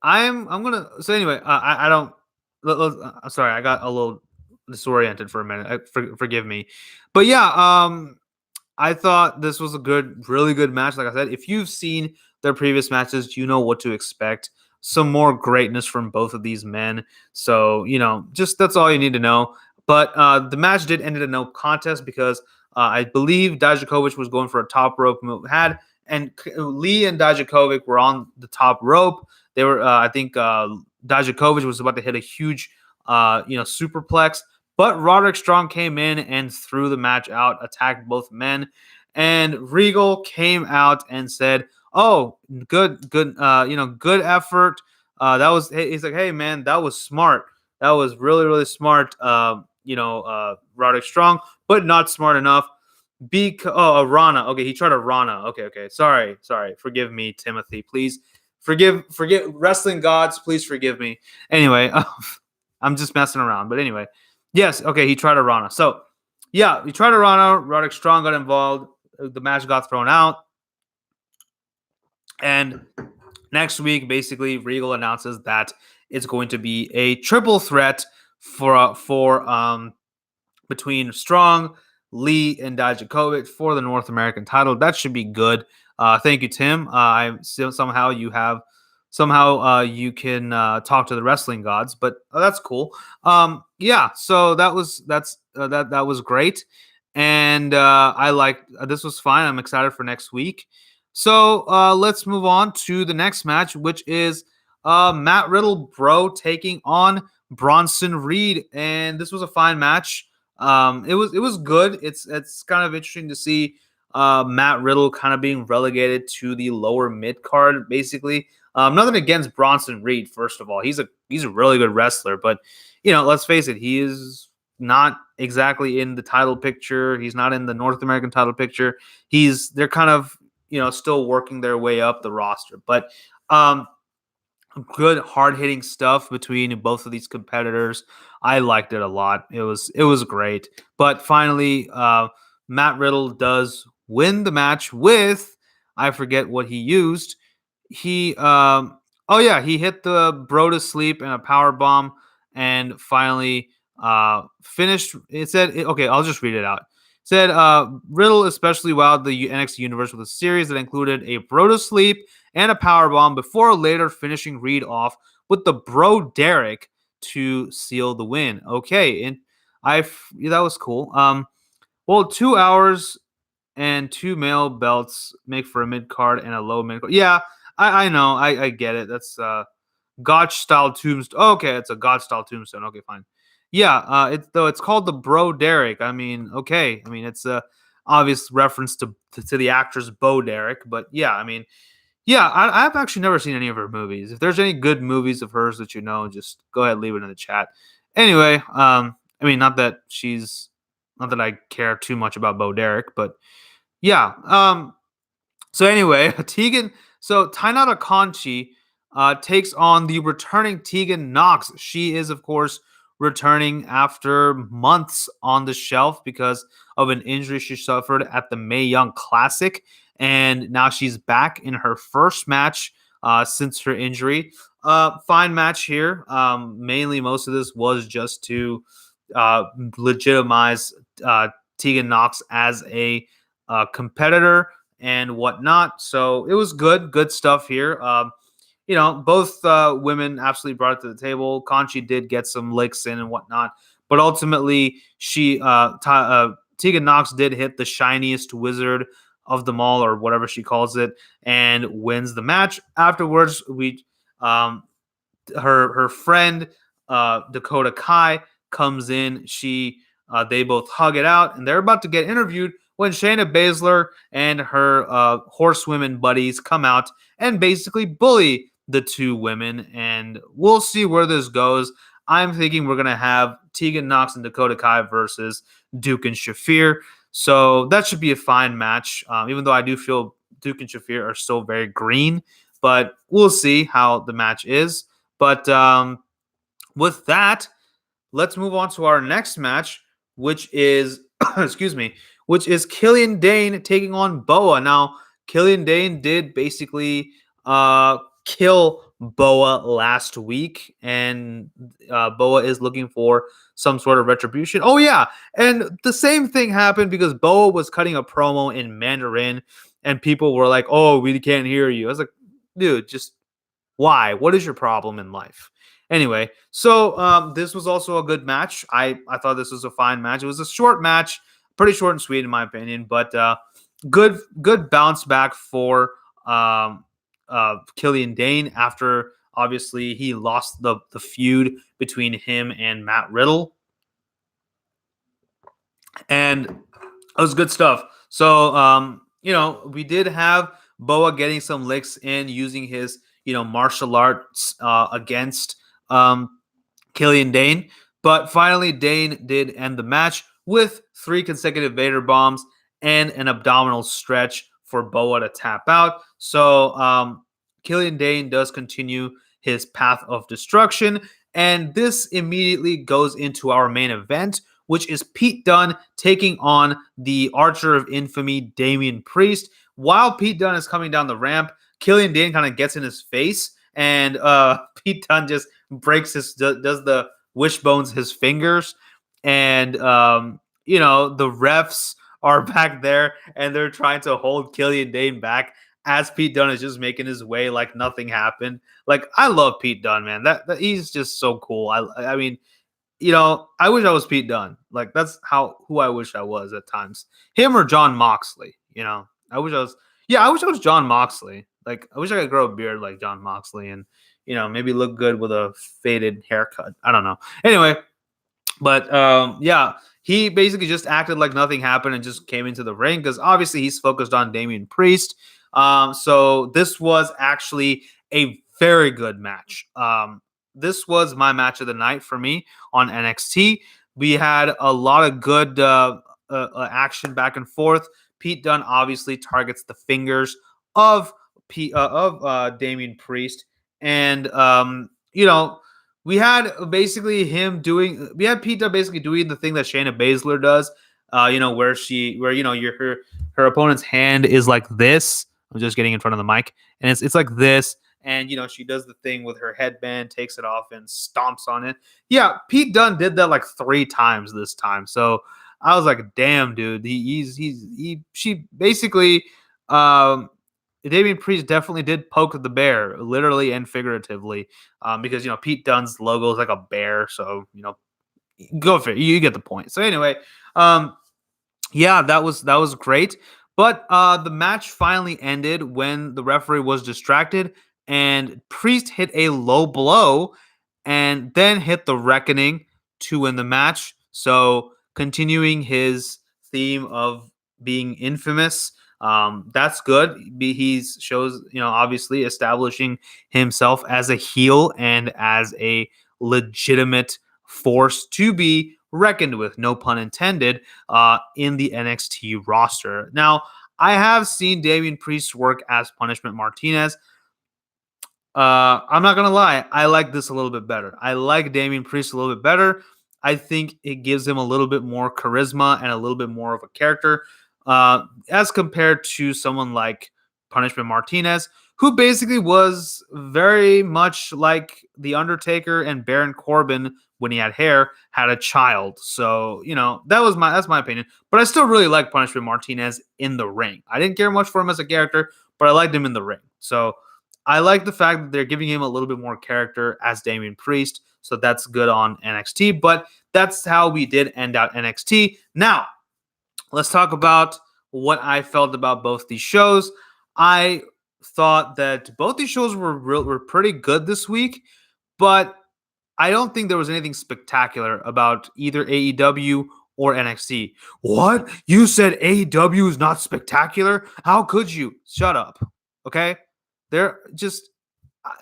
I'm gonna. So anyway, I don't. I'm sorry. I got a little disoriented for a minute. Forgive me. But yeah. I thought this was a really good match. Like I said, if you've seen their previous matches, you know what to expect. Some more greatness from both of these men. So, just that's all you need to know. But the match did end in a no contest because I believe Dijakovic was going for a top rope and Lee and Dijakovic were on the top rope. They were, I think, Dijakovic was about to hit a huge, superplex. But Roderick Strong came in and threw the match out, attacked both men, and Regal came out and said, "Oh, good, good effort." He's like, "Hey, man, that was smart. That was really, really smart." Roderick Strong, but not smart enough. Rana. Okay, he tried a Rana. Okay. Sorry. Forgive me, Timothy. Please forgive wrestling gods. Please forgive me. Anyway, I'm just messing around. But anyway. Yes, okay, he tried a Rana. So, yeah, he tried a Rana. Roderick Strong got involved. The match got thrown out. And next week, basically, Regal announces that it's going to be a triple threat for between Strong, Lee and Dijakovic for the North American title. That should be good. Thank you, Tim. Somehow you can talk to the wrestling gods, but that's cool. Yeah, so that was great, and I like this was fine. I'm excited for next week. So let's move on to the next match, which is Matt Riddle, bro, taking on Bronson Reed, and this was a fine match. It was good. It's kind of interesting to see Matt Riddle kind of being relegated to the lower mid card, basically. Nothing against Bronson Reed. First of all, he's a really good wrestler, but let's face it, he is not exactly in the title picture. He's not in the North American title picture. They're kind of still working their way up the roster, but um, good hard hitting stuff between both of these competitors. I liked it a lot. It was great. But finally, Matt Riddle does win the match with I forget what he used. He oh yeah, he hit the bro to sleep and a power bomb and finally finished. It said okay, I'll just read it out. It said Riddle especially wowed the NXT universe with a series that included a bro to sleep and a power bomb before later finishing Reed off with the bro Derek to seal the win. Okay, and that was cool. Well, 2 hours and two male belts make for a mid card and a low mid card. Yeah, I know, I get it. That's Gotch style tombstone. Oh, okay, it's a Gotch style tombstone. Okay, fine. Yeah, it's called the Bro Derek. I mean, okay, I mean it's a obvious reference to the actress Bo Derek, but yeah, I mean, yeah, I've actually never seen any of her movies. If there's any good movies of hers that just go ahead, leave it in the chat. Anyway, I mean, not that I care too much about Bo Derek, but yeah. So anyway, Tainara Conchi takes on the returning Tegan Knox. She is, of course, returning after months on the shelf because of an injury she suffered at the Mae Young Classic, and now she's back in her first match since her injury. Fine match here. Mainly, most of this was just to legitimize Tegan Knox as a competitor and whatnot. So it was good stuff here. Both women absolutely brought it to the table. Conchi did get some licks in and whatnot, but ultimately Tegan Knox did hit the shiniest wizard of them all, or whatever she calls it, and wins the match. Afterwards, her friend Dakota Kai comes in. They both hug it out, and they're about to get interviewed when Shayna Baszler and her horsewomen buddies come out and basically bully the two women, and we'll see where this goes. I'm thinking we're going to have Tegan Knox and Dakota Kai versus Duke and Shafir, so that should be a fine match, even though I do feel Duke and Shafir are still very green, but we'll see how the match is. But with that, let's move on to our next match, which is, excuse me, which is Killian Dane taking on Boa. Now, Killian Dane did basically kill Boa last week, and Boa is looking for some sort of retribution. Oh, yeah, and the same thing happened because Boa was cutting a promo in Mandarin, and people were like, oh, we can't hear you. I was like, dude, just why? What is your problem in life? Anyway, so this was also a good match. I thought this was a fine match. It was a short match, pretty short and sweet in my opinion, but good bounce back for Killian Dane after obviously he lost the feud between him and Matt Riddle, and it was good stuff. So we did have Boa getting some licks in using his martial arts against Killian Dane. But finally, Dane did end the match with 3 consecutive Vader bombs and an abdominal stretch for Boa to tap out. So Killian Dane does continue his path of destruction. And this immediately goes into our main event, which is Pete Dunne taking on the Archer of Infamy, Damian Priest. While Pete Dunne is coming down the ramp, Killian Dane kind of gets in his face, and Pete Dunne just does the wishbones his fingers, and the refs are back there and they're trying to hold Killian Dane back as Pete Dunne is just making his way like nothing happened. Like I love Pete Dunne, man. That he's just so cool. I mean, I wish I was Pete Dunne. Like that's who I wish I was at times. Him or John Moxley. I wish I was. Yeah, I wish I was John Moxley. Like I wish I could grow a beard like John Moxley and maybe look good with a faded haircut. I don't know. Anyway, but yeah, he basically just acted like nothing happened and just came into the ring because obviously he's focused on Damian Priest. So this was actually a very good match. This was my match of the night for me on NXT. We had a lot of good action back and forth. Pete Dunne obviously targets the fingers of Damian Priest, and we had basically we had Pete Dunne basically doing the thing that Shayna Baszler does, where her opponent's hand is like this. I'm just getting in front of the mic, and it's like this, and she does the thing with her headband, takes it off, and stomps on it. Yeah, Pete Dunne did that like 3 times this time, so I was like, damn, dude, she basically. Damian Priest definitely did poke the bear, literally and figuratively, because Pete Dunne's logo is like a bear, so go for it. You get the point. So anyway, yeah, that was great, but the match finally ended when the referee was distracted and Priest hit a low blow and then hit the Reckoning to win the match. So continuing his theme of being infamous. That's good. He's shows, obviously establishing himself as a heel and as a legitimate force to be reckoned with, no pun intended, in the NXT roster. Now, I have seen Damian Priest work as Punishment Martinez. I'm not gonna lie, I like this a little bit better. I like Damian Priest a little bit better. I think it gives him a little bit more charisma and a little bit more of a character, as compared to someone like Punishment Martinez, who basically was very much like The Undertaker and Baron Corbin when he had hair, had a child. So, that's my opinion. But I still really like Punishment Martinez in the ring. I didn't care much for him as a character, but I liked him in the ring. So I like the fact that they're giving him a little bit more character as Damian Priest. So that's good on NXT. But that's how we did end out NXT. Now, let's talk about what I felt about both these shows. I thought that both these shows were pretty good this week, but I don't think there was anything spectacular about either AEW or NXT. What? You said AEW is not spectacular? How could you? Shut up. Okay?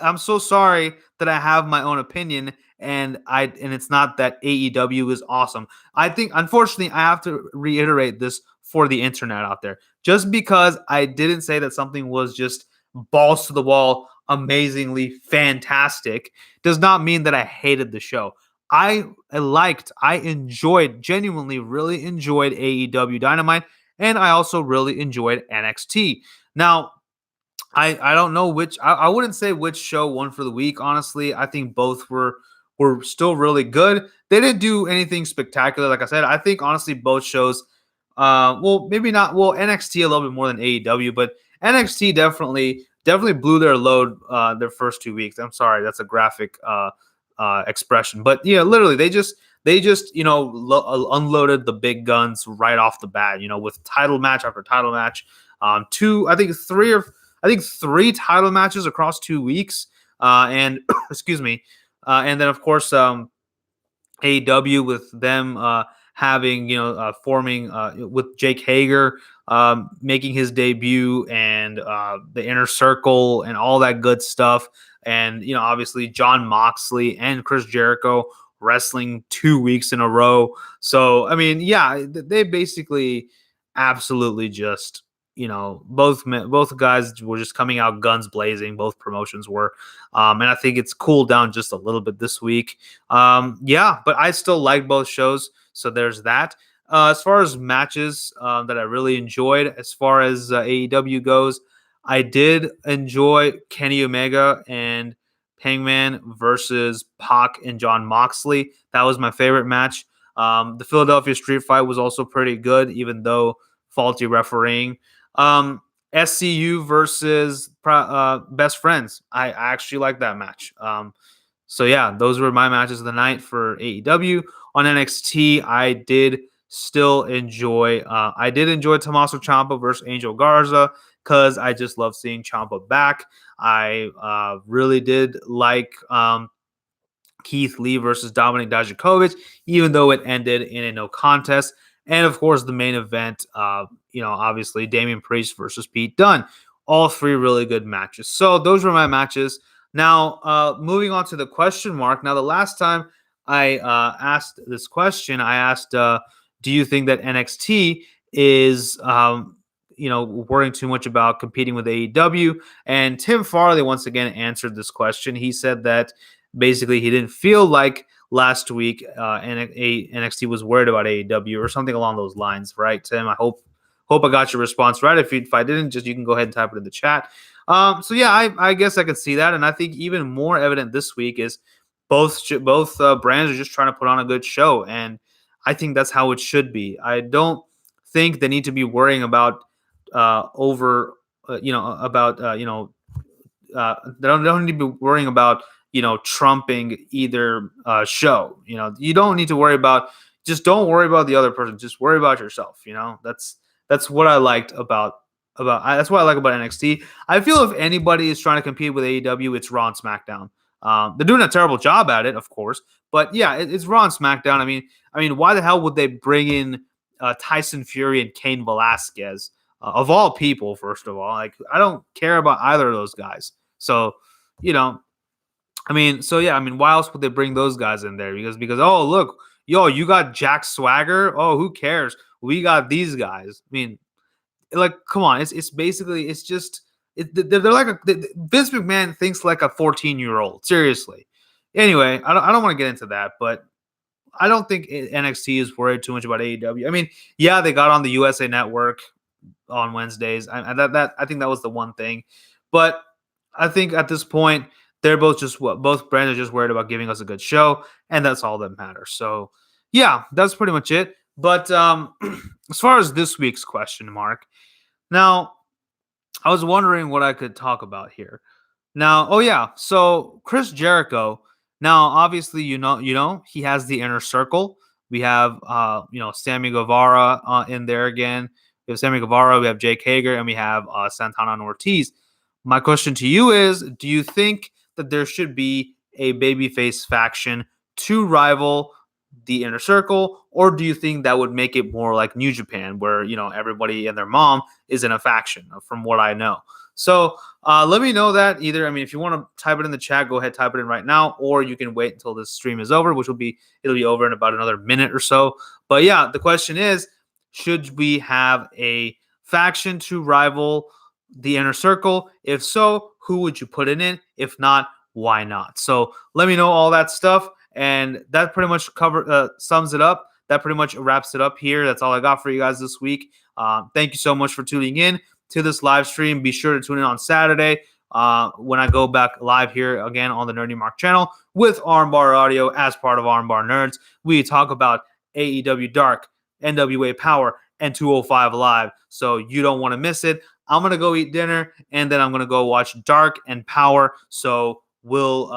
I'm so sorry that I have my own opinion and it's not that AEW is awesome. I think unfortunately I have to reiterate this for the internet out there. Just because I didn't say that something was just balls to the wall, amazingly fantastic, does not mean that I hated the show. I enjoyed, genuinely really enjoyed AEW Dynamite, and I also really enjoyed NXT. Now, I don't know which I wouldn't say which show won for the week, honestly. I think both were still really good. They didn't do anything spectacular, like I said. I think honestly both shows maybe not, NXT a little bit more than AEW, but NXT definitely blew their load their first 2 weeks. I'm sorry, that's a graphic expression. But yeah, literally they just unloaded the big guns right off the bat, with title match after title match. I think three title matches across 2 weeks. And excuse me. And then of course AEW with them having forming with Jake Hager making his debut and the Inner Circle and all that good stuff, and obviously Jon Moxley and Chris Jericho wrestling 2 weeks in a row. So I mean, yeah, they basically absolutely just both guys were just coming out guns blazing. Both promotions were, and I think it's cooled down just a little bit this week. Yeah, but I still like both shows, so there's that. As far as matches that I really enjoyed, as far as AEW goes, I did enjoy Kenny Omega and Hangman versus Pac and Jon Moxley. That was my favorite match. The Philadelphia Street Fight was also pretty good, even though faulty refereeing. SCU versus Best Friends. I actually like that match. So yeah, those were my matches of the night for AEW. On NXT, I did still enjoy. I did enjoy Tommaso Ciampa versus Angel Garza because I just love seeing Ciampa back. I really did like Keith Lee versus Dominic Dijakovic, even though it ended in a no contest. And of course, the main event, obviously Damian Priest versus Pete Dunne. All three really good matches. So those were my matches. Now, moving on to the question mark. Now, the last time I asked this question, I asked, do you think that NXT is, worrying too much about competing with AEW? And Tim Farley once again answered this question. He said that basically he didn't feel like last week NXT was worried about AEW or something along those lines, right, Tim? I hope I got your response right. If I didn't, just you can go ahead and type it in the chat. So yeah, I guess I could see that, and I think even more evident this week is both brands are just trying to put on a good show, and I think that's how it should be. I don't think they need to be worrying about they don't need to be worrying about trumping either show. You don't need to worry about. Just don't worry about the other person. Just worry about yourself. That's what I liked about that's what I like about NXT. I feel if anybody is trying to compete with AEW, it's Raw and SmackDown. They're doing a terrible job at it, of course, but yeah, it's Raw and SmackDown. I mean, why the hell would they bring in Tyson Fury and Cain Velasquez of all people? First of all, like I don't care about either of those guys. So why else would they bring those guys in there? Because oh look, you got Jack Swagger. Oh, who cares? We got these guys. I mean, like, come on, it's basically they're like Vince McMahon thinks like a 14-year-old. Seriously. Anyway, I don't want to get into that, but I don't think NXT is worried too much about AEW. I mean, yeah, they got on the USA Network on Wednesdays. I think that was the one thing, but I think at this point they're both brands are just worried about giving us a good show, and that's all that matters. So yeah, that's pretty much it. But as far as this week's question mark, now I was wondering what I could talk about here. Now, oh yeah, so Chris Jericho. Now, obviously, he has the inner circle. We have Sammy Guevara in there again. We have Sammy Guevara, we have Jake Hager, and we have Santana and Ortiz. My question to you is, do you think that there should be a babyface faction to rival the inner circle, or do you think that would make it more like New Japan, where everybody and their mom is in a faction? From what I know, so let me know that either. I mean, if you want to type it in the chat, go ahead, type it in right now, or you can wait until this stream is over, it'll be over in about another minute or so. But yeah, the question is, should we have a faction to rival the inner circle? If so, who would you put it in? If not, why not? So let me know all that stuff. And that pretty much sums it up. That pretty much wraps it up here. That's all I got for you guys this week. Thank you so much for tuning in to this live stream. Be sure to tune in on Saturday when I go back live here again on the Nerdy Mark channel with Armbar Audio as part of Armbar Nerds. We talk about AEW Dark, NWA Power, and 205 Live. So you don't want to miss it. I'm going to go eat dinner, and then I'm going to go watch Dark and Power. So we'll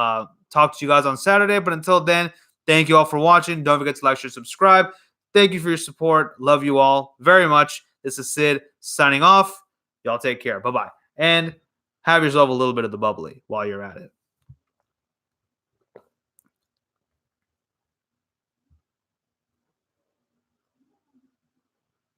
talk to you guys on Saturday. But until then, thank you all for watching. Don't forget to like, share, subscribe. Thank you for your support. Love you all very much. This is Sid signing off. Y'all take care. Bye-bye. And have yourself a little bit of the bubbly while you're at it.